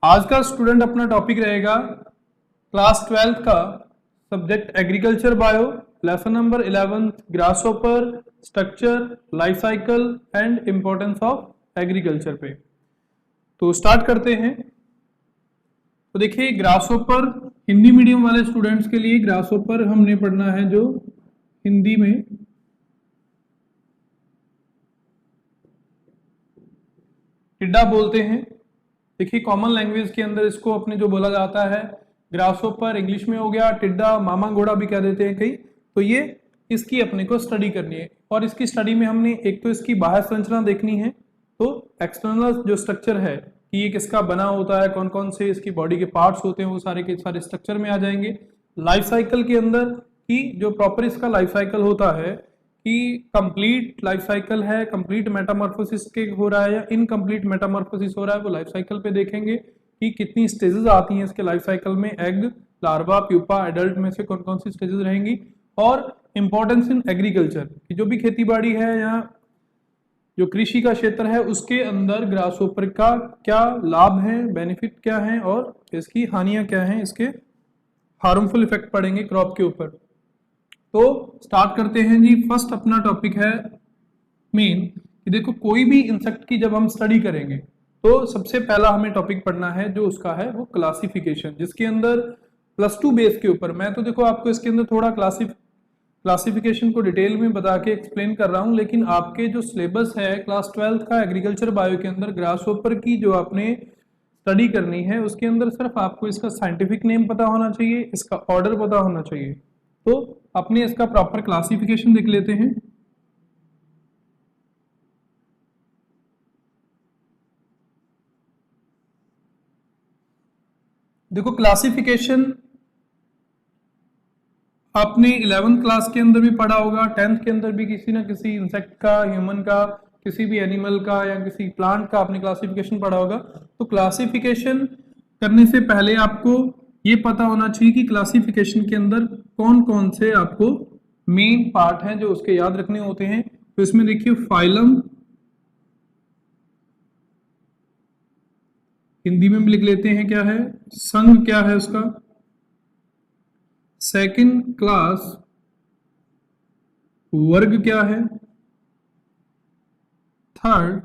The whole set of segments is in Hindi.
आज का स्टूडेंट अपना टॉपिक रहेगा क्लास 12th का subject agriculture bio, lesson number 11 grasshopper, structure, life cycle and importance of agriculture पे। तो स्टार्ट करते हैं। तो देखिए ग्रासहोपर हिंदी मीडियम वाले स्टूडेंट्स के लिए ग्रासहोपर हमने पढ़ना है जो हिंदी में टिड्डा बोलते हैं। देखिए कॉमन लैंग्वेज के अंदर इसको अपने जो बोला जाता है ग्रासहोपर, इंग्लिश में हो गया टिड्डा, मामा घोड़ा भी कह देते हैं कई। तो ये इसकी अपने को स्टडी करनी है और इसकी स्टडी में हमने एक तो इसकी बाह्य संरचना देखनी है, तो एक्सटर्नल जो स्ट्रक्चर है कि ये किसका बना होता है, कौन कौन से इसकी बॉडी के पार्ट्स होते हैं, वो सारे के सारे स्ट्रक्चर में आ जाएंगे। लाइफ साइकिल के अंदर कि जो प्रॉपर इसका लाइफ साइकिल होता है कि कंप्लीट लाइफ साइकिल है, कंप्लीट मेटामॉर्फोसिस के हो रहा है या इनकम्प्लीट मेटामॉर्फोसिस हो रहा है, वो लाइफ साइकिल पे देखेंगे कि कितनी स्टेजेस आती हैं इसके लाइफ साइकिल में, एग, लार्वा, प्यूपा, एडल्ट में से कौन कौन सी स्टेजेस रहेंगी। और इंपॉर्टेंस इन एग्रीकल्चर कि जो भी खेती बाड़ी है या जो कृषि का क्षेत्र है उसके अंदर ग्रासहोपर का क्या लाभ है, बेनिफिट क्या है और इसकी हानियां क्या हैं, इसके हार्मफुल इफेक्ट पड़ेंगे क्रॉप के ऊपर। तो स्टार्ट करते हैं जी। फर्स्ट अपना टॉपिक है मेन कि देखो कोई भी इंसेक्ट की जब हम स्टडी करेंगे तो सबसे पहला हमें टॉपिक पढ़ना है जो उसका है वो क्लासिफिकेशन, जिसके अंदर +2 बेस के ऊपर मैं तो देखो आपको इसके अंदर थोड़ा क्लासिफिकेशन को डिटेल में बता के एक्सप्लेन कर रहा हूं, लेकिन आपके जो सिलेबस है क्लास 12th का एग्रीकल्चर बायो के अंदर ग्रासहोपर की जो आपने स्टडी करनी है उसके अंदर सिर्फ आपको इसका साइंटिफिक नेम पता होना चाहिए, इसका ऑर्डर पता होना चाहिए। तो अपने इसका प्रॉपर क्लासिफिकेशन देख लेते हैं। देखो क्लासिफिकेशन आपने 11th क्लास के अंदर भी पढ़ा होगा, 10th के अंदर भी किसी ना किसी इंसेक्ट का, ह्यूमन का, किसी भी एनिमल का या किसी प्लांट का आपने क्लासिफिकेशन पढ़ा होगा। तो क्लासिफिकेशन करने से पहले आपको ये पता होना चाहिए कि क्लासिफिकेशन के अंदर कौन कौन से आपको मेन पार्ट हैं जो उसके याद रखने होते हैं। तो इसमें देखिए फाइलम, हिंदी में भी लिख लेते हैं क्या है, संघ क्या है उसका, सेकंड क्लास वर्ग क्या है, थर्ड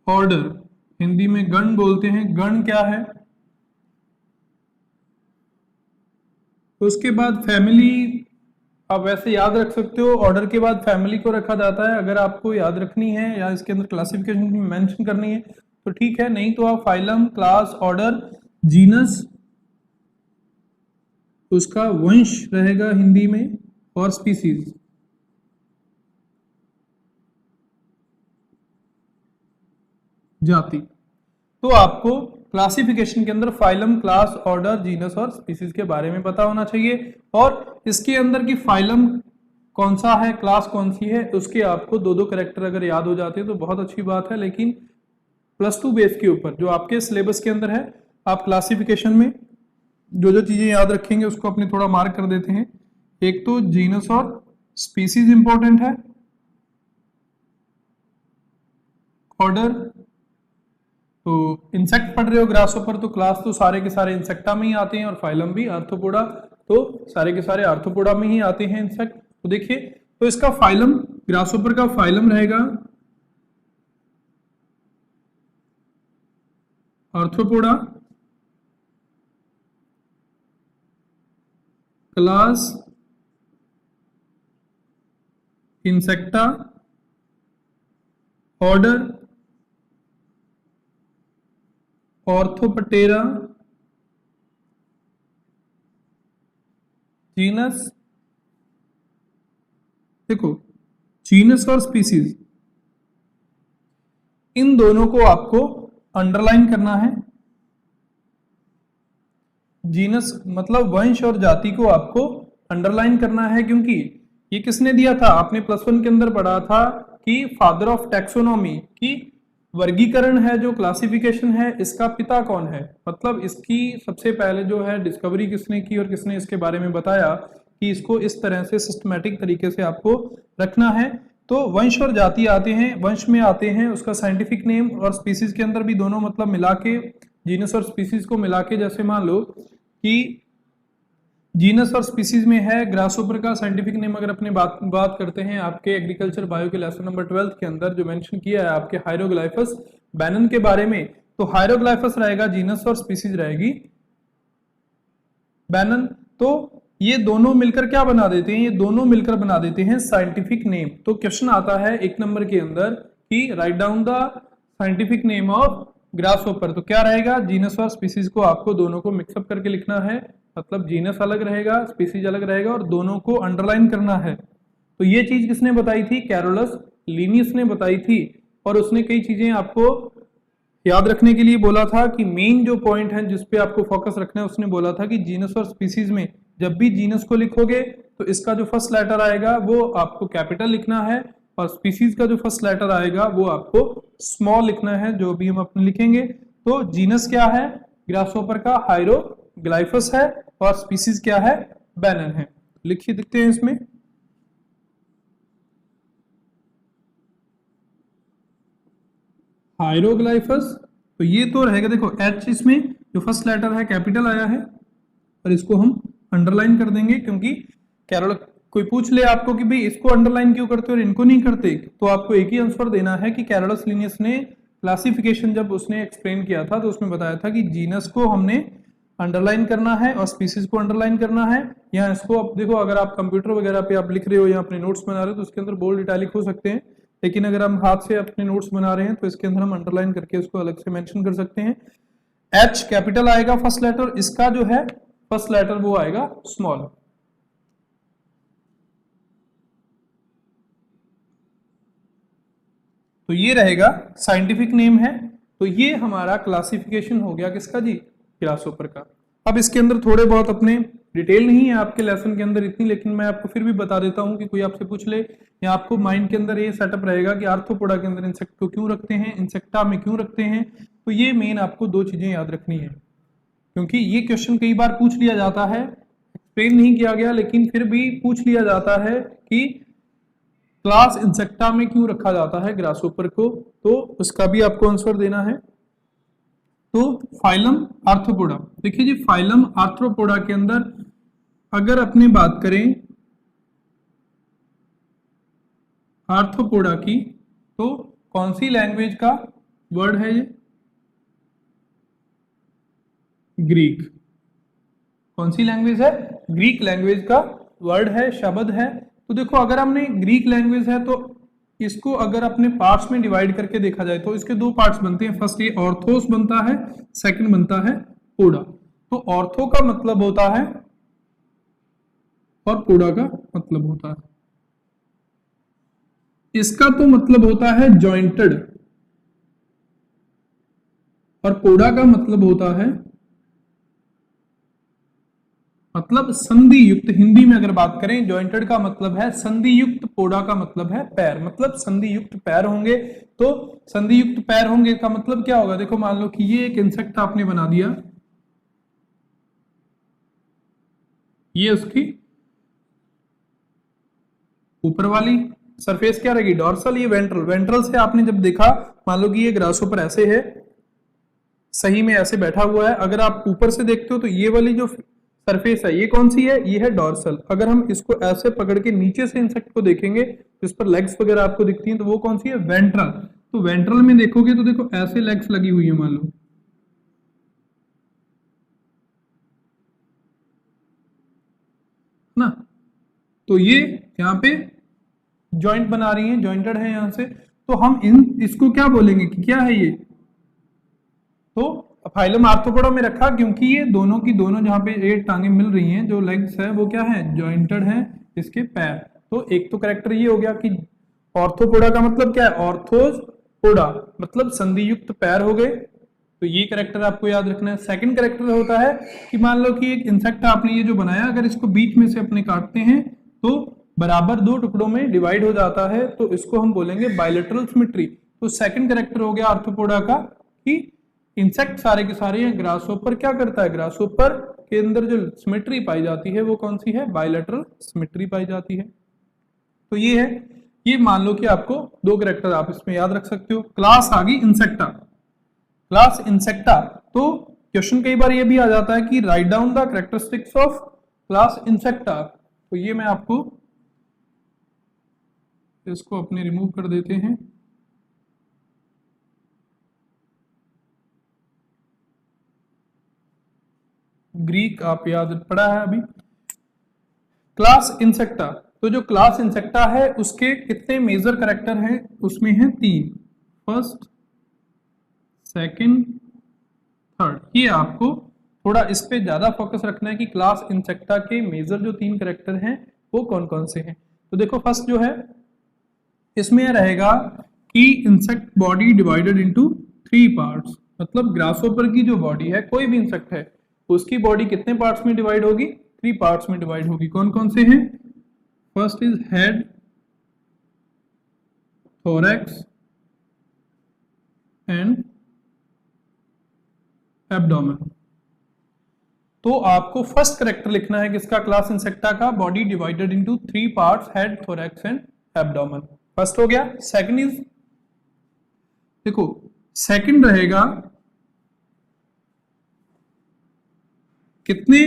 ऑर्डर, हिंदी में गण बोलते हैं, गण क्या है। तो उसके बाद फैमिली आप वैसे याद रख सकते हो, ऑर्डर के बाद फैमिली को रखा जाता है। अगर आपको याद रखनी है या इसके अंदर क्लासिफिकेशन मेंशन करनी है तो ठीक है, नहीं तो आप फाइलम, क्लास, ऑर्डर, जीनस, उसका वंश रहेगा हिंदी में, और स्पीसीज। जाति। तो आपको क्लासिफिकेशन के अंदर फाइलम, क्लास, ऑर्डर, जीनस और स्पीसीज के बारे में पता होना चाहिए। और इसके अंदर की फाइलम कौन सा है, क्लास कौन सी है, उसके आपको दो दो कैरेक्टर अगर याद हो जाते हैं तो बहुत अच्छी बात है। लेकिन +2 बेस के ऊपर जो आपके सिलेबस के अंदर है आप क्लासिफिकेशन में जो जो चीजें याद रखेंगे उसको अपने थोड़ा मार्क कर देते हैं। एक तो जीनस और स्पीसीज इंपॉर्टेंट है, ऑर्डर तो इंसेक्ट पढ़ रहे हो ग्रासहोपर तो क्लास तो सारे के सारे इंसेक्टा में ही आते हैं और फाइलम भी आर्थ्रोपोडा, तो सारे के सारे आर्थ्रोपोडा में ही आते हैं इंसेक्ट। तो देखिए तो इसका फाइलम, ग्रासहोपर का फाइलम रहेगा arthropoda, class insecta, order orthoptera, genus. देखो जीनस और स्पीसीज इन दोनों को आपको अंडरलाइन करना है। जीनस मतलब वंश और जाति को आपको अंडरलाइन करना है, क्योंकि ये किसने दिया था, आपने +1 के अंदर पढ़ा था कि फादर ऑफ टैक्सोनॉमी की वर्गीकरण है, जो क्लासिफिकेशन है इसका पिता कौन है, मतलब इसकी सबसे पहले जो है डिस्कवरी किसने की और किसने इसके बारे में बताया कि इसको इस तरह से सिस्टमैटिक तरीके से आपको रखना है तो वंश और जाति आते हैं, वंश में आते हैं उसका साइंटिफिक नेम, और स्पीसीज के अंदर भी दोनों मतलब मिला के, जीनस और स्पीसीज को मिला के, जैसे मान लो कि जीनस और स्पीसीज में है ग्रासहोपर का साइंटिफिक नेम अगर अपने बात करते हैं आपके एग्रीकल्चर बायो के लेसन नंबर 12 के अंदर जो मेंशन किया है आपके हायरोग्लाइफस बैनन के बारे में, तो हायरोग्लाइफस रहेगा जीनस और स्पीसीज रहेगी बैनन। तो ये दोनों मिलकर क्या बना देते हैं, ये दोनों मिलकर बना देते हैं साइंटिफिक नेम। तो क्वेश्चन आता है 1 नंबर के अंदर कि write down the scientific name of grasshopper, तो क्या रहेगा, जीनस और स्पीसीज को आपको दोनों को मिक्सअप करके लिखना है, मतलब जीनस अलग रहेगा स्पीसीज अलग रहेगा और दोनों को अंडरलाइन करना है। तो ये चीज किसने बताई थी, कैरोलस लिनियस ने बताई थी, और उसने कई चीजें आपको याद रखने के लिए बोला था कि मेन जो पॉइंट है जिसपे आपको फोकस रखना है, उसने बोला था कि जीनस और स्पीसीज में जब भी जीनस को लिखोगे तो इसका जो फर्स्ट लेटर आएगा वो आपको कैपिटल लिखना है, और स्पीसीज का जो फर्स्ट लेटर आएगा वो आपको स्मॉल लिखना है, जो भी हम अपने लिखेंगे। तो जीनस क्या है, ग्रासहोपर का हायरोग्लाइफस है, और स्पीसीज क्या है, बैनन है। लिखिए देखते हैं इसमें, हायरोग्लाइफस, तो ये तो रहेगा, देखो एच इसमें जो फर्स्ट लेटर है कैपिटल आया है, और इसको हम अंडरलाइन कर देंगे, क्योंकि कैरोल कोई पूछ ले आपको कि भाई इसको अंडरलाइन क्यों करते हो और इनको नहीं करते, तो आपको एक ही आंसर देना है कि कैरोलस लिनियस ने क्लासिफिकेशन जब उसने एक्सप्लेन किया था तो उसमें बताया था कि जीनस को हमने अंडरलाइन करना है और स्पीसीज को अंडरलाइन करना है। यहाँ इसको अब देखो, अगर आप कंप्यूटर वगैरह पे आप लिख रहे हो या अपने नोट्स बना रहे हो तो उसके अंदर बोल्ड इटैलिक हो सकते हैं, लेकिन अगर हम हाथ से अपने नोट्स बना रहे हैं तो इसके अंदर हम अंडरलाइन करके उसको अलग से मेंशन कर सकते हैं। एच कैपिटल आएगा फर्स्ट लेटर, इसका जो है फर्स्ट लेटर वो आएगा स्मॉल। तो ये रहेगा साइंटिफिक नेम है। तो ये हमारा क्लासिफिकेशन हो गया किसका जी, ग्रासहोपर का। अब इसके अंदर थोड़े बहुत अपने डिटेल नहीं है आपके लेसन के अंदर इतनी, लेकिन मैं आपको फिर भी बता देता हूं कि कोई आपसे पूछ ले, या आपको माइंड के अंदर ये सेटअप रहेगा कि आर्थ्रोपोडा के अंदर इंसेक्ट को क्यों रखते हैं, इंसेक्टा में क्यों रखते हैं। तो ये मेन आपको 2 चीजें याद रखनी है, क्योंकि ये क्वेश्चन कई बार पूछ लिया जाता है, एक्सप्लेन नहीं किया गया लेकिन फिर भी पूछ लिया जाता है कि क्लास इंसेक्टा में क्यों रखा जाता है ग्रासहोपर को, तो उसका भी आपको आंसर देना है। तो फाइलम आर्थ्रोपोडा, देखिए जी फाइलम आर्थ्रोपोडा के अंदर अगर अपने बात करें आर्थ्रोपोडा की, तो कौन सी लैंग्वेज का वर्ड है ये, ग्रीक। कौन सी लैंग्वेज है, ग्रीक लैंग्वेज का वर्ड है, शब्द है। तो देखो अगर हमने ग्रीक लैंग्वेज है तो इसको अगर अपने पार्ट्स में डिवाइड करके देखा जाए तो इसके 2 पार्ट्स बनते हैं, फर्स्ट ये ऑर्थोस बनता है, सेकंड बनता है पोडा। तो ऑर्थो का मतलब होता है और पोडा का मतलब होता है, इसका तो मतलब होता है जॉइंटेड और पोडा का मतलब होता है मतलब संधि युक्त। हिंदी में अगर बात करें जॉइंटेड का मतलब है संधि युक्त, पोडा का मतलब है पैर, मतलब संधि युक्त पैर होंगे। तो संधि युक्त पैर होंगे का मतलब क्या होगा, देखो मान लो कि ये एक इंसेक्ट आपने बना दिया, ये उसकी ऊपर वाली सरफेस क्या रहेगी, डॉर्सल, ये वेंट्रल। वेंट्रल से आपने जब देखा, मान लो कि ये ग्रासहोपर ऐसे है, सही में ऐसे बैठा हुआ है, अगर आप ऊपर से देखते हो तो ये वाली जो सरफेस है ये कौन सी है, ये है डॉर्सल। अगर हम इसको ऐसे पकड़ के नीचे से इंसेक्ट को देखेंगे तो इस पर लेग्स वगैरह आपको दिखती हैं, तो वो कौन सी है, वेंट्रल। तो वेंट्रल में देखोगे तो देखो ऐसे लेग्स लगी हुई है मान लो, ना, तो ये यहाँ पे जॉइंट बना रही है, जॉइंटेड है यहाँ से। तो हम इसको क्या बोलेंगे कि क्या है ये, तो फाइलम आर्थ्रोपोडा में रखा क्योंकि ये दोनों की दोनों जहां पे ये टांगे मिल रही हैं, जो लेग्स है वो क्या है, जॉइंटेड है इसके पैर। तो एक तो कैरेक्टर ये हो गया कि ऑर्थोपोडा का मतलब क्या है, ऑर्थोस पोडा मतलब संधि युक्त पैर हो गए, तो ये कैरेक्टर आपको याद रखना है। सेकंड कैरेक्टर होता है कि मान लो कि एक इंसेक्ट आपने ये जो बनाया, अगर इसको बीच में से अपने काटते हैं तो बराबर 2 टुकड़ों में डिवाइड हो जाता है, तो इसको हम बोलेंगे बायलैटरल सिमेट्री। तो सेकंड कैरेक्टर हो गया आर्थ्रोपोडा का कि इंसेक्ट सारे के सारे हैं, ग्रासहोपर क्या करता है, ग्रासहोपर के अंदर जो सिमेट्री पाई जाती है वो कौन सी है, बायलैटरल सिमेट्री पाई जाती है। तो ये है। ये मान लो कि आपको दो कैरेक्टर आप इसमें याद रख सकते हो। क्लास आ गई इंसेक्टा, क्लास इंसेक्टा। तो क्वेश्चन कई बार ये भी आ जाता है कि write down the characteristics of class insecta. तो ये मैं आपको इसको अपने रिमूव कर देते हैं। ग्रीक आप याद पड़ा है अभी। क्लास इंसेक्टा, तो जो क्लास इंसेक्टा है उसके कितने मेजर कैरेक्टर हैं, उसमें है 3, फर्स्ट, सेकंड, थर्ड। ये आपको थोड़ा इस पे ज्यादा फोकस रखना है कि क्लास इंसेक्टा के मेजर जो 3 कैरेक्टर हैं वो कौन कौन से हैं। तो देखो फर्स्ट जो है इसमें रहेगा कि insect body divided into 3 parts, मतलब ग्रासहोपर की जो बॉडी है, कोई भी इंसेक्ट है उसकी बॉडी कितने पार्ट्स में डिवाइड होगी, 3 पार्ट्स में डिवाइड होगी। कौन कौन से हैं, first is head, thorax and abdomen. तो आपको फर्स्ट कैरेक्टर लिखना है किसका, क्लास इंसेक्टा का, body divided into 3 parts, head, thorax and abdomen. First हो गया। सेकंड इज, देखो सेकंड रहेगा कितने,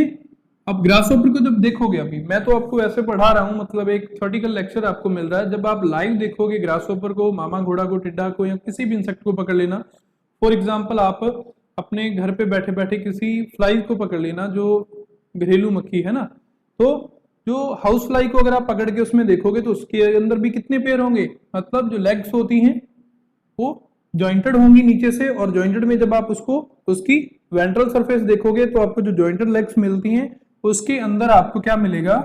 अब ग्रासहोपर को जब देखोगे, अभी मैं तो आपको ऐसे पढ़ा रहा हूं, मतलब एक थ्योरेटिकल लेक्चर आपको मिल रहा है, जब आप लाइव देखोगे ग्रासहोपर को, मामा घोड़ा को, टिड्डा को, या किसी भी इंसेक्ट को पकड़ लेना। फॉर एग्जाम्पल आप अपने घर पे बैठे बैठे किसी फ्लाई को पकड़ लेना, जो घरेलू मक्खी है ना, तो जो हाउस फ्लाई को अगर आप पकड़ के उसमें देखोगे तो उसके अंदर भी कितने पेयर होंगे, मतलब जो लेग्स होती हैं वो जॉइंटेड होंगी नीचे से, और जॉइंटेड में जब आप उसको उसकी वेंट्रल सरफेस देखोगे तो आपको जो जॉइंटेड लेग्स मिलती हैं उसके अंदर आपको क्या मिलेगा,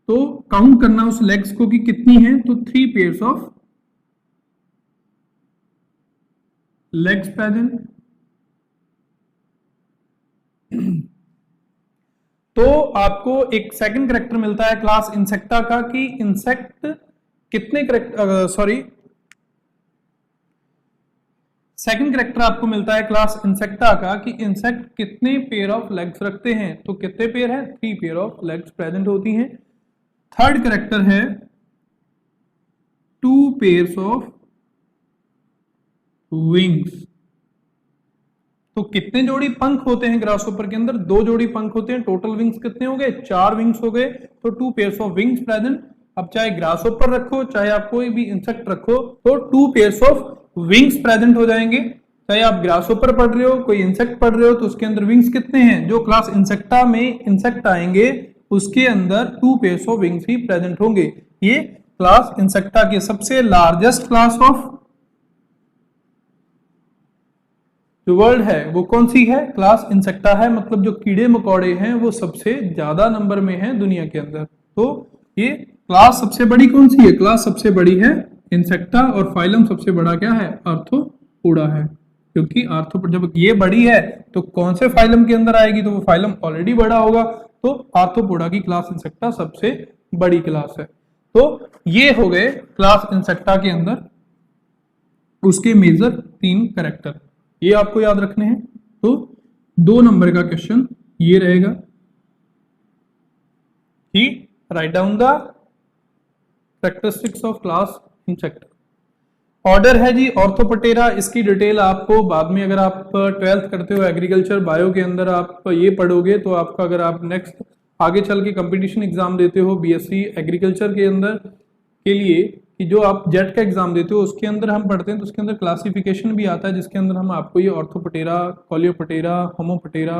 तो काउंट करना उस लेग्स को कि कितनी है, तो 3 पेयर्स ऑफ लेग्स प्रेजेंट। तो आपको एक सेकंड कैरेक्टर मिलता है क्लास इंसेक्टा का कि इंसेक्ट कितने कैरेक्टर, सॉरी सेकंड कैरेक्टर आपको मिलता है क्लास इंसेक्टा का कि इंसेक्ट कितने पेयर ऑफ लेग्स रखते हैं। तो कितने पेयर है, 3 पेयर ऑफ लेग्स प्रेजेंट होती हैं। थर्ड कैरेक्टर है 2 पेयर्स ऑफ विंग्स। तो कितने जोड़ी पंख होते हैं ग्रासहोपर के अंदर, 2 जोड़ी पंख होते हैं। टोटल विंग्स कितने हो गए, 4 विंग्स हो गए। तो 2 पेयर्स ऑफ विंग्स प्रेजेंट। अब चाहे ग्रासहोपर रखो चाहे आप कोई भी इंसेक्ट रखो तो 2 पेयर्स ऑफ विंग्स प्रेजेंट हो जाएंगे। चाहे आप ग्रासहोपर पढ़ रहे हो, कोई इंसेक्ट पढ़ रहे हो, तो उसके अंदर विंग्स कितने हैं, जो क्लास इंसेक्टा में इंसेक्ट आएंगे उसके अंदर 2 pairs of wings he present होंगे। ये क्लास इंसेक्टा के सबसे लार्जेस्ट क्लास ऑफ जो वर्ल्ड है वो कौन सी है, क्लास इंसेक्टा है। मतलब जो कीड़े मकोड़े हैं वो सबसे ज्यादा नंबर में है दुनिया के अंदर। तो ये क्लास सबसे बड़ी कौन सी है, क्लास सबसे बड़ी है इंसेक्टा, और फाइलम सबसे बड़ा क्या है, आर्थ्रोपोडा है। क्योंकि आर्थ्रोपोडा जब ये बड़ी है तो कौन से फाइलम के अंदर आएगी, तो वो फाइलम ऑलरेडी बड़ा होगा। तो आर्थ्रोपोडा की क्लास इंसेक्टा सबसे बड़ी क्लास है। तो ये हो गए क्लास इंसेक्टा के अंदर उसके मेजर 3 कैरेक्टर, ये आपको याद रखने हैं। तो 2 नंबर का क्वेश्चन ये रहेगा कि write down the characteristics of class insect. Order है जी ऑर्थोपटेरा, इसकी डिटेल आपको बाद में, अगर आप 12th करते हो एग्रीकल्चर बायो के अंदर आप ये पढ़ोगे तो आपका, अगर आप नेक्स्ट आगे चल के कंपटीशन एग्जाम देते हो बीएससी एग्रीकल्चर के अंदर के लिए, कि जो आप जेट का एग्जाम देते हो उसके अंदर हम पढ़ते हैं, तो उसके अंदर क्लासिफिकेशन भी आता है जिसके अंदर हम आपको ये ऑर्थोपटेरा, कॉलियोपटेरा, होमोपटेरा,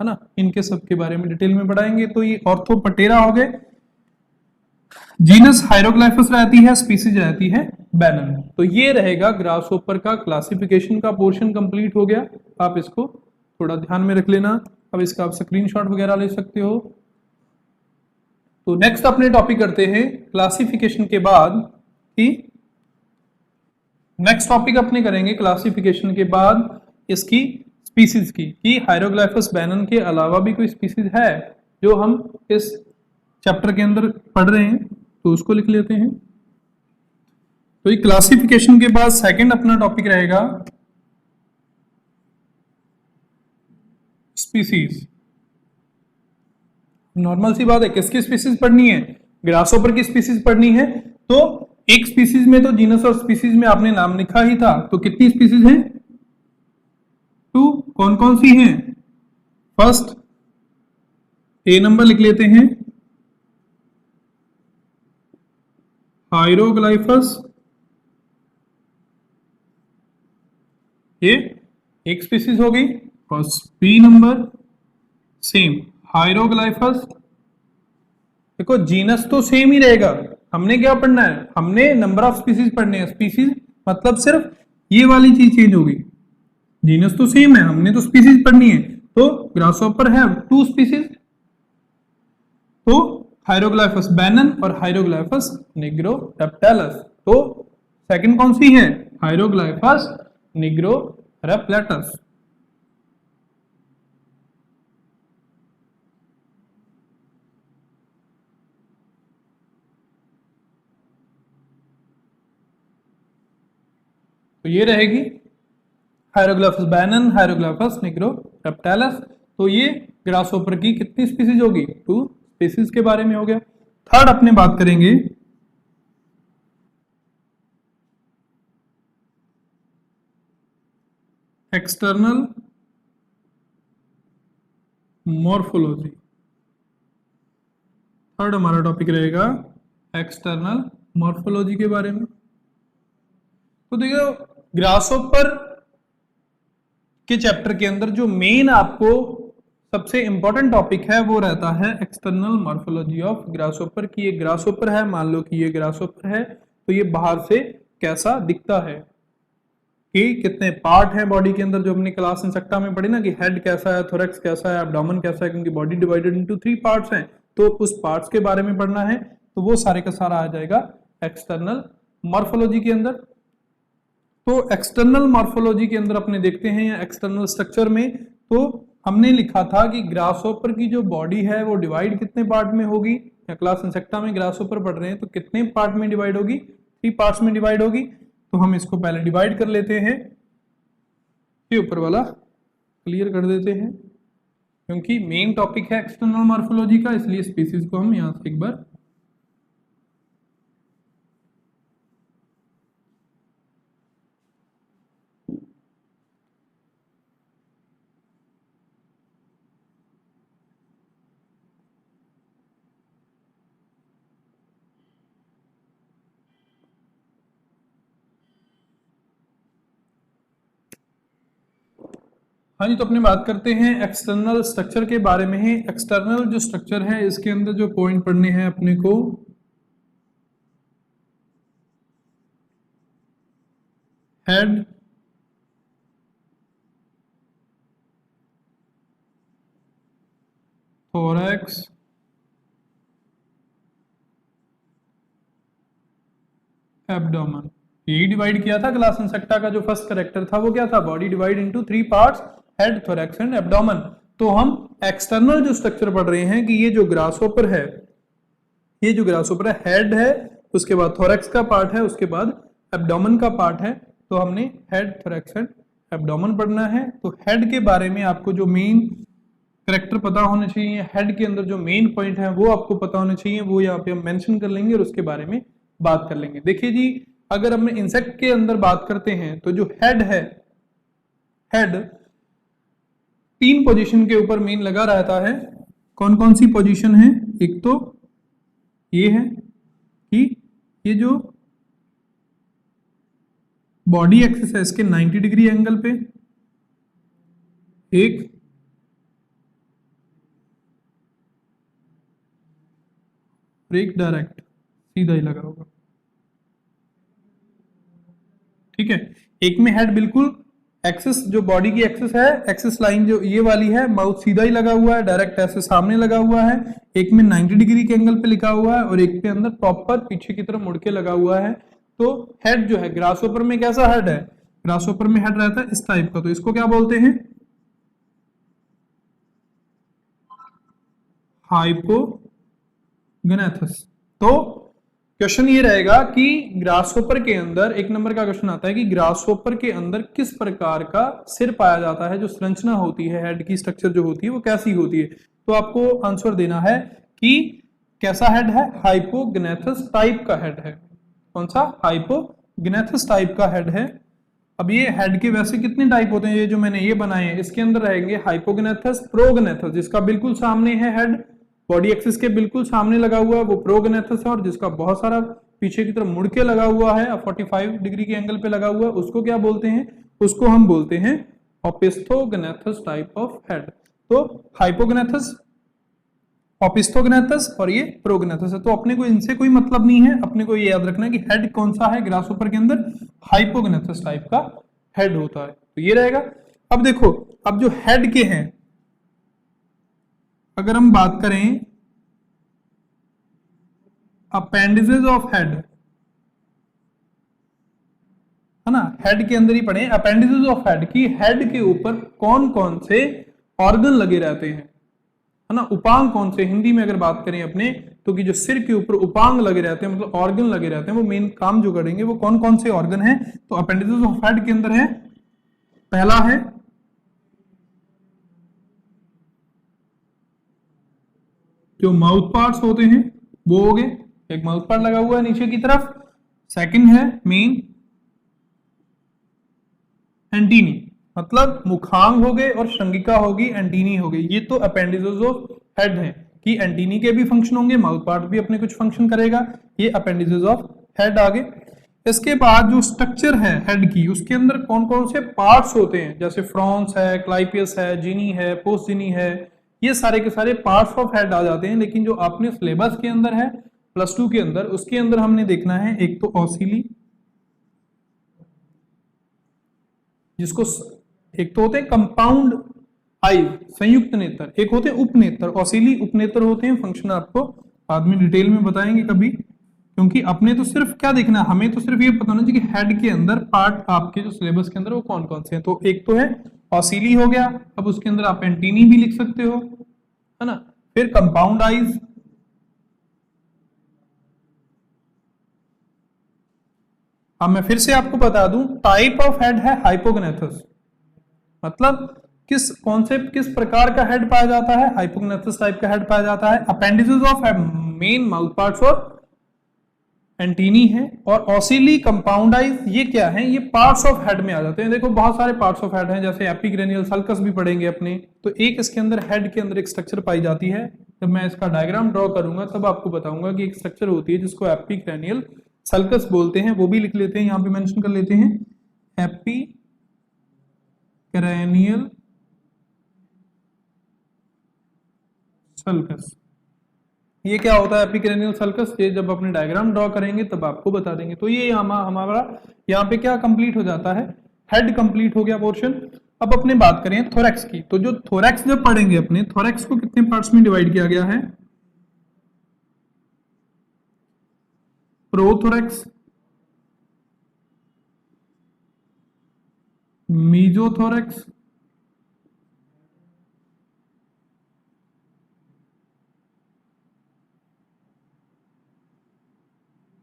है ना, इनके सब के बारे में डिटेल में पढ़ाएंगे। तो ये ऑर्थोपटेरा हो गए। जीनस हायरोग्लाइफस रहती है, स्पीसीज रहती है बैनन। तो ये रहेगा ग्रासहोपर का क्लासिफिकेशन का पोर्शन कंप्लीट हो गया। आप इसको थोड़ा ध्यान में रख लेना। अब इसका आप स्क्रीनशॉट वगैरह ले सकते हो। तो नेक्स्ट अपने टॉपिक करते हैं क्लासिफिकेशन के बाद कि नेक्स्ट टॉपिक अपने करेंगे क्लासिफिकेशन के बाद इसकी स्पीसीज की, कि हायरोग्लाइफस बैनन के अलावा भी कोई स्पीसीज है जो हम इस चैप्टर के अंदर पढ़ रहे हैं, तो उसको लिख लेते हैं। तो ये क्लासिफिकेशन के बाद सेकंड अपना टॉपिक रहेगा स्पीसीज। नॉर्मल सी बात है, किसकी स्पीसीज पढ़नी है, ग्रासहोपर की स्पीसीज पढ़नी है तो एक स्पीसीज में तो जीनस और स्पीसीज में आपने नाम लिखा ही था, तो कितनी स्पीसीज हैं? 2। कौन कौन सी हैं? फर्स्ट ए नंबर लिख लेते हैं, हाइरोग्लाइफस, ये एक स्पीसीज हो गई। और बी नंबर सेम हाइरोग्लाइफस। देखो जीनस तो सेम ही रहेगा, हमने क्या पढ़ना है? हमने नंबर ऑफ स्पीसीज पढ़ने हैं। स्पीसीज मतलब सिर्फ ये वाली चीज चेंज होगी, जीनस तो सेम है, हमने तो स्पीसीज पढ़नी है। तो ग्रासहोपर है 2 स्पीसीज, तो हाइरोग्लाइफस बैनन और हाइरोग्लाइफस निग्रोरेप्टिलस। तो सेकंड कौन सी है? हाइरोग्लाइफस निग्रोरेप्टिलस। तो ये रहेगी हाइरोग्लाइफस बैनन, हाइरोग्लाइफस निग्रोरेप्टिलस। तो ये ग्रासहोपर की कितनी स्पीसीज होगी? 2 स्पीसीज के बारे में हो गया। थर्ड अपने बात करेंगे एक्सटर्नल मॉर्फोलॉजी। थर्ड हमारा टॉपिक रहेगा एक्सटर्नल मॉर्फोलॉजी के बारे में। तो देखो ग्रासहोपर के चैप्टर के अंदर जो मेन आपको सबसे इंपॉर्टेंट टॉपिक है वो रहता है एक्सटर्नल मॉर्फोलॉजी ऑफ ग्रासहोपर। की ये ग्रासहोपर है, मान लो कि ये ग्रासहोपर है, तो ये बाहर से कैसा दिखता है, कि कितने पार्ट हैं बॉडी के अंदर, जो अपनी क्लास इंसेक्टा में पढ़ी ना कि हेड कैसा है, थोरैक्स कैसा है, एब्डोमेन कैसा है, क्योंकि बॉडी डिवाइडेड इनटू 3 पार्ट्स हैं, तो उस पार्ट्स के बारे में पढ़ना है। तो वो सारे का सारा आ जाएगा एक्सटर्नल मॉर्फोलॉजी के अंदर। तो एक्सटर्नल मॉर्फोलॉजी के अंदर अपने देखते हैं या एक्सटर्नल स्ट्रक्चर में, तो हमने लिखा था कि ग्रासहोपर की जो बॉडी है वो डिवाइड कितने पार्ट में होगी, या क्लास इंसेक्टा में ग्रासहोपर पढ़ रहे हैं तो कितने पार्ट में डिवाइड होगी? 3 पार्ट्स में डिवाइड होगी। तो हम इसको पहले डिवाइड कर लेते हैं, ये ऊपर वाला क्लियर कर देते हैं, क्योंकि मेन टॉपिक है एक्सटर्नल मॉर्फोलॉजी का, इसलिए स्पीसीज को हम यहां से एक बार हाँ जी। तो अपने बात करते हैं एक्सटर्नल स्ट्रक्चर के बारे में। है एक्सटर्नल जो स्ट्रक्चर है इसके अंदर जो पॉइंट पढ़ने हैं अपने को, हेड, थोरैक्स, एब्डोमेन, यही डिवाइड किया था क्लास इंसेक्टा का। जो फर्स्ट कैरेक्टर था वो क्या था? Body divide into 3 parts, head, thorax and abdomen. तो हम एक्सटर्नल जो स्ट्रक्चर पढ़ रहे हैं कि ये जो ग्रासहोपर है, ये जो ग्रासहोपर है हेड है, उसके बाद थोरैक्स का पार्ट है, उसके बाद एब्डोमेन का पार्ट है। तो हमने हेड, थोरैक्स एंड एब्डोमेन पढ़ना है। तो हेड के बारे में आपको जो मेन कैरेक्टर पता होने चाहिए, हेड के अंदर जो मेन पॉइंट है वो आपको पता होने चाहिए, वो यहाँ पे हम मेंशन कर लेंगे और उसके बारे में बात कर लेंगे। देखिए जी, अगर हम इंसेक्ट के अंदर बात करते हैं तो जो हेड है, हेड 3 पोजीशन के ऊपर मेन लगा रहता है। कौन कौन सी पोजीशन है? एक तो ये है कि ये जो बॉडी एक्सिस है इसके 90 डिग्री एंगल पे, एक डायरेक्ट सीधा ही लगा होगा, ठीक है। एक में हेड बिल्कुल एक्सिस, जो बॉडी की एक्सिस है, एक्सिस लाइन जो ये वाली है, माउथ सीधा ही लगा हुआ है, डायरेक्ट ऐसे सामने लगा हुआ है। एक में 90 डिग्री के एंगल पे लिखा हुआ है और एक पे अंदर प्रॉपर पीछे की तरफ मुड़ के लगा हुआ है। तो हेड जो है ग्रासहोपर में कैसा हेड है? ग्रासहोपर में हेड रहता है इस टाइप का, तो इसको क्या बोलते हैं? हाइपोगनेथस। तो क्वेश्चन ये रहेगा कि ग्रासहोपर के अंदर, एक नंबर का क्वेश्चन आता है कि ग्रासहोपर के अंदर किस प्रकार का सिर पाया जाता है, जो संरचना होती है हेड की, स्ट्रक्चर जो होती है वो कैसी होती है। तो आपको आंसर देना है कि कैसा हेड है? हाइपोग्नेथस टाइप का हेड है। कौन सा? हाइपोग्नेथस टाइप का हेड है। अब ये हेड के वैसे कितने टाइप होते हैं? ये जो मैंने ये बनाए हैं इसके अंदर रहेंगे हाइपोग्नेथस, प्रोग्नेथस, जिसका बिल्कुल सामने है हेड, बॉडी एक्सिस के बिल्कुल सामने लगा हुआ है वो प्रोग्नेथस है, और जिसका बहुत सारा पीछे की तरफ मुड़ के लगा हुआ है 45 डिग्री के एंगल पे लगा हुआ है, उसको क्या बोलते हैं? उसको हम बोलते हैं ओपिस्थोग्नेथस टाइप ऑफ हेड। तो हाइपोग्नेथस, ओपिस्थोग्नेथस और ये प्रोग्नेथस है। तो अपने को इनसे कोई मतलब नहीं है, अपने को ये याद रखना है कि हेड कौन सा है ग्रासहोपर के अंदर? हाइपोग्नेथस टाइप का हेड होता है, तो ये रहेगा। अब देखो, अब जो हेड के हैं अगर हम बात करें अपेंडिजेस ऑफ हेड, है ना, हेड के अंदर ही पढ़े अपेंडिजेस ऑफ हेड की हेड के ऊपर कौन कौन से ऑर्गन लगे रहते हैं, है ना, उपांग कौन से, हिंदी में अगर बात करें अपने तो कि जो सिर के ऊपर उपांग लगे रहते हैं मतलब ऑर्गन लगे रहते हैं, वो मेन काम जो करेंगे वो कौन कौन से ऑर्गन है? तो अपेंडिसेस ऑफ हेड के अंदर है, पहला है जो माउथ पार्ट्स होते हैं वो हो गए, एक माउथ पार्ट लगा हुआ है नीचे की तरफ। सेकंड है मेन एंटीनी, मतलब मुखांग हो गए और श्रृंगिका होगी, एंटीनी हो गई। ये तो अपेंडिसेस ऑफ हेड है कि एंटीनी के भी फंक्शन होंगे, माउथ पार्ट भी अपने कुछ फंक्शन करेगा, ये अपेंडिसेस ऑफ हेड आगे। इसके बाद जो स्ट्रक्चर है हेड की, उसके अंदर कौन कौन से पार्ट्स होते हैं, जैसे फ्रॉन्स है, क्लाइपियस है, जिनी है, पोस्टजिनी है, ये सारे के सारे पार्ट्स ऑफ हेड आ जाते हैं। लेकिन जो अपने सिलेबस के अंदर है +2 के अंदर, उसके अंदर हमने देखना है एक तो ऑसिली, जिसको एक तो होते हैं कंपाउंड आई संयुक्त नेत्र, एक होते हैं उपनेत्र, ऑसिली उपनेत्र होते हैं। फंक्शन आपको बाद में डिटेल में बताएंगे कभी, क्योंकि अपने तो सिर्फ क्या देखना है, हमें तो सिर्फ ये पता होना चाहिए कि हेड के अंदर पार्ट आपके जो सिलेबस के अंदर वो कौन कौन से हैं। तो एक तो है ऑसिली हो गया, अब उसके अंदर आप एंटीनी भी लिख सकते हो, है ना, फिर कंपाउंड आईज, अब मैं फिर से आपको बता दूं टाइप ऑफ हेड है हाइपोग्नेथस, मतलब किस प्रकार का हेड पाया जाता है? हाइपोग्नेथस टाइप का हेड पाया जाता है। Appendices of head main mouth parts और एंटीनी है, और ऑसिली कंपाउंडाइज ये क्या है? ये पार्ट्स ऑफ हेड में आ जाते हैं। देखो बहुत सारे पार्ट्स ऑफ हेड हैं, जैसे एपिक्रेनियल सल्कस भी पढ़ेंगे अपने, तो एक इसके अंदर हेड के अंदर एक स्ट्रक्चर पाई जाती है। जब मैं इसका डायग्राम ड्रॉ करूंगा तब आपको बताऊंगा कि एक स्ट्रक्चर होती है जिसको एपिक्रेनियल सल्कस बोलते हैं, वो भी लिख लेते हैं, यहां पे मेंशन कर लेते हैं एपिक्रेनियल सल्कस। ये क्या होता है एपिक्रेनियल सल्कस? ये जब अपने डायग्राम ड्रॉ करेंगे तब आपको बता देंगे। तो ये हमारा यहाँ पे क्या कंप्लीट हो जाता है? हेड कंप्लीट हो गया पोर्शन। अब अपने बात करें थोरैक्स की, तो जो थोरैक्स जब पढ़ेंगे अपने, थोरैक्स को कितने पार्ट्स में डिवाइड किया गया है? Prothorax, mesothorax,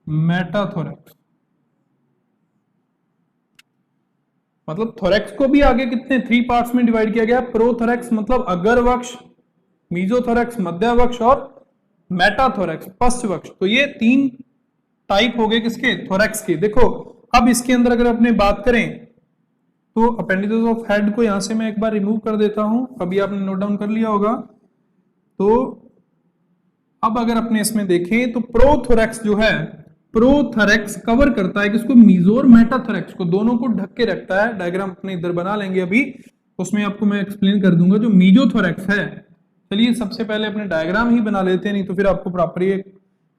metathorax. मतलब थोरैक्स को भी आगे कितने 3 पार्ट्स में डिवाइड किया गया। प्रोथोरैक्स मतलब अग्रवक्ष, मीजोथोरैक्स मध्यवक्ष और मेटाथोरैक्स पश्चवक्ष। तो ये 3 टाइप हो गए किसके? थोरैक्स के। देखो अब इसके अंदर अगर अपने बात करें तो अपेंडिसेस ऑफ हेड को यहां से मैं एक बार रिमूव कर देता हूं, अभी आपने नोट डाउन कर लिया होगा। तो अब अगर अपने इसमें देखें तो प्रोथोरैक्स जो है, प्रोथोरैक्स कवर करता है किसको? मीजो और मेटाथोरैक्स को, दोनों को ढक के रखता है। डायग्राम अपने इधर बना लेंगे अभी, उसमें आपको मैं एक्सप्लेन कर दूंगा। जो मीजोथोरैक्स है, चलिए सबसे पहले अपने डायग्राम ही बना लेते हैं, नहीं तो फिर आपको प्रॉपर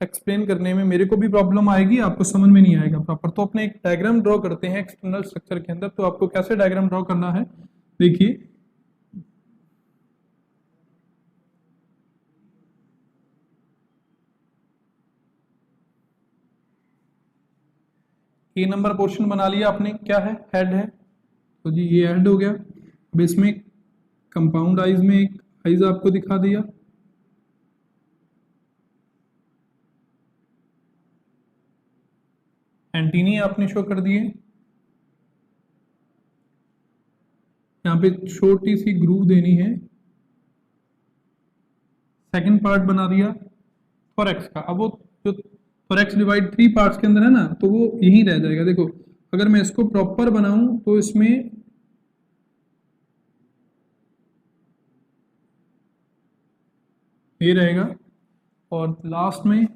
एक्सप्लेन करने में मेरे को भी प्रॉब्लम आएगी, आपको समझ में नहीं आएगा प्रॉपर। तो अपने एक डायग्राम ड्रॉ करते हैं एक्सटर्नल स्ट्रक्चर के अंदर। तो आपको कैसे डायग्राम ड्रॉ करना है देखिए, ए नंबर पोर्शन बना लिया आपने, क्या है? हेड है। तो जी ये हेड हो गया। अब इसमें कंपाउंड आइज में एक आइज आपको दिखा दिया, एंटीनी आपने शो कर दिए, यहाँ पे छोटी सी ग्रूव देनी है, सेकंड पार्ट बना दिया, थोरैक्स का। अब वो जो थोरैक्स डिवाइड 3 पार्ट्स के अंदर है ना, तो वो यही रह जाएगा। देखो अगर मैं इसको प्रॉपर बनाऊं तो इसमें ये रहेगा, और लास्ट में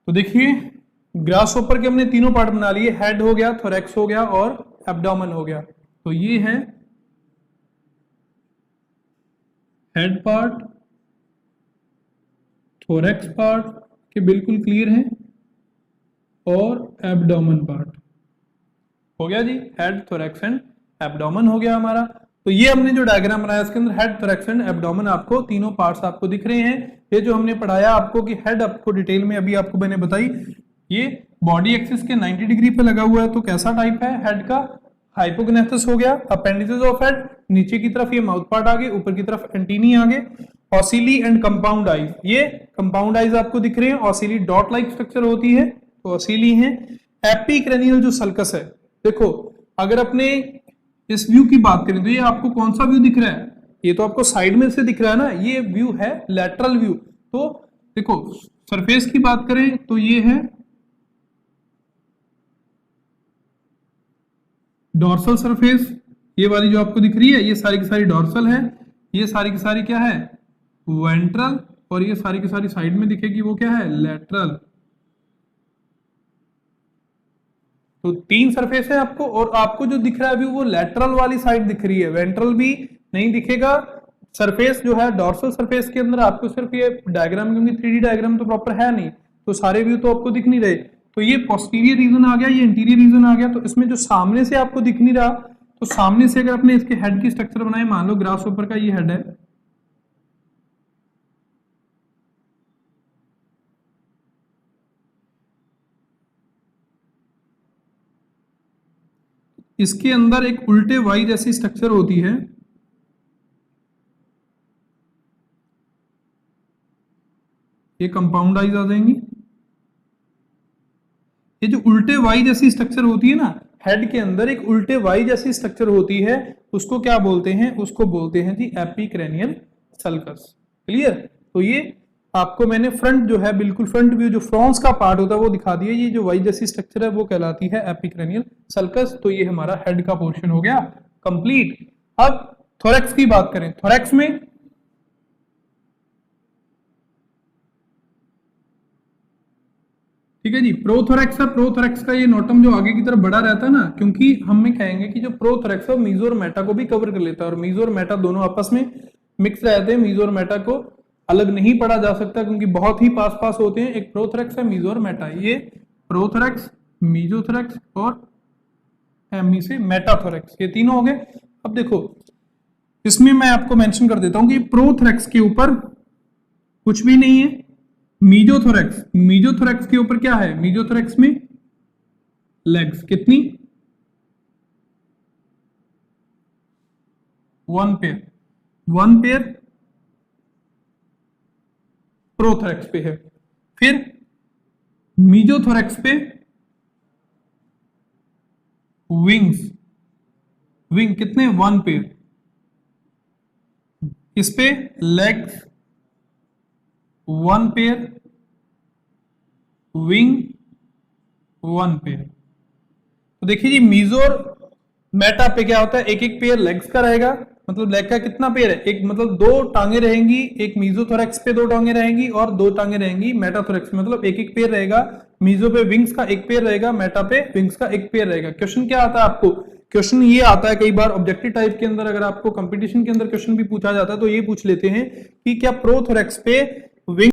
तो देखिए ग्रासहोपर के हमने तीनों पार्ट बना लिए, हेड हो गया, थोरैक्स हो गया और एब्डोमेन हो गया। तो ये है हेड पार्ट, थोरैक्स पार्ट के बिल्कुल क्लियर है, और एब्डोमेन पार्ट हो गया जी। हेड, थोरैक्स एंड एब्डोमेन हो गया हमारा। तो ये हमने जो डायग्राम बनाया इसके अंदर हेड, थोरैक्स एंड एब्डोमेन आपको तीनों पार्ट्स आपको दिख रहे हैं। ये जो हमने पढ़ाया आपको कि हेड आपको डिटेल में अभी आपको मैंने बताई, ये बॉडी एक्सिस के 90 डिग्री पे लगा हुआ है। तो कैसा टाइप है हेड का? हाइपोग्नेथस हो गया। अपेंडिसेस ऑफ हेड, नीचे की तरफ ये माउथ पार्ट आ गए, ऊपर की तरफ एंटीनी आ गए। ऑसिली एंड कंपाउंड आईज, ये कंपाउंड आईज आपको दिख रहे हैं। ऑसिली डॉट लाइक स्ट्रक्चर होती है तो ऑसिली है। एपिक्रेनियल जो सल्कस है, देखो अगर अपने इस व्यू की बात करें तो ये आपको कौन सा व्यू दिख रहा है? ये तो आपको साइड में से दिख रहा है ना, ये व्यू है लैटरल व्यू। तो देखो सरफेस की बात करें तो ये है डॉर्सल सरफेस, ये वाली जो आपको दिख रही है ये सारी की सारी डॉर्सल है, ये सारी की सारी क्या है? वेंट्रल, और ये सारी की सारी साइड में दिखेगी वो क्या है? लैटरल। तो 3 सरफेस है आपको, और आपको जो दिख रहा है व्यू वो लैटरल वाली साइड दिख रही है, वेंट्रल भी नहीं दिखेगा। सरफेस जो है डॉर्सल सरफेस के अंदर आपको सिर्फ ये डायग्राम, क्योंकि 3D डायग्राम तो प्रॉपर है नहीं तो सारे व्यू तो आपको दिख नहीं रहे। तो ये पोस्टीरियर रीजन आ गया, ये इंटीरियर रीजन आ गया। तो इसमें जो सामने से आपको दिख नहीं रहा, तो सामने से अगर अपने इसके हेड की स्ट्रक्चर बनाए, मान लो ग्रासहोपर का ये हेड है, इसके अंदर एक उल्टे वाई जैसी स्ट्रक्चर होती है, ये कंपाउंड आईज आ जाएंगी। ये जो उल्टे वाई जैसी स्ट्रक्चर होती है ना, हेड के अंदर एक उल्टे वाई जैसी स्ट्रक्चर होती है, उसको क्या बोलते हैं? उसको बोलते हैं जी एपिक्रेनियल सल्कस। क्लियर? तो ये आपको मैंने फ्रंट जो है, बिल्कुल फ्रंट व्यू जो फ्रॉन्स का पार्ट होता है वो दिखा दिया। ये जो वाई जैसी स्ट्रक्चर है वो कहलाती है एपिक्रेनियल सल्कस। तो ये हमारा हेड का पोर्शन हो गया कंप्लीट। अब थोरैक्स की बात करें, थोरैक्स में ठीक है जी, प्रोथोरैक्स है। प्रोथोरैक्स का ये नोटम जो आगे की तरफ बड़ा रहता है ना, क्योंकि हम कहेंगे कि जो प्रोथोरैक्स है वो मीजो और मेटा को भी कवर कर लेता है, और मीजो और मेटा दोनों आपस में मिक्स रहते हैं। मीजो और मेटा को अलग नहीं पढ़ा जा सकता क्योंकि बहुत ही पास पास होते हैं। एक प्रोथोरैक्स है, मीजो और मेटा। ये प्रोथोरैक्स, मीजोथोरैक्स और एमी से मेटाथोरैक्स, ये तीनों हो गए। अब देखो इसमें मैं आपको मेंशन कर देता हूं कि प्रोथोरैक्स के ऊपर कुछ भी नहीं है। मीजोथोरैक्स, मीजोथोरैक्स के ऊपर क्या है? मीजोथोरैक्स में लेग्स कितनी? 1 पेयर, 1 पेयर प्रोथोरैक्स पे है। फिर मीजोथोरैक्स पे विंग्स, विंग कितने? 1 पेयर। इस पे लेग्स 1 पेयर, विंग 1 पेयर। तो देखिए जी मीजो और मेटा पे क्या होता है? एक एक पेयर लेग्स का रहेगा, मतलब लेग का कितना पेयर है? एक, मतलब 2 टांगे रहेंगी। एक मीजोथोरैक्स पे 2 टांगे रहेंगी और 2 टांगे रहेंगी मेटाथोरैक्स में, मतलब एक एक पेयर रहेगा। मीजो पे विंग्स का 1 पेयर रहेगा, मेटा पे विंग्स का 1 पेयर रहेगा। क्वेश्चन क्या आता है आपको? क्वेश्चन ये आता है कई बार ऑब्जेक्टिव टाइप के अंदर, अगर आपको कंपटीशन के अंदर क्वेश्चन भी पूछा जाता है तो ये पूछ लेते हैं कि क्या प्रोथोरैक्स पे विंग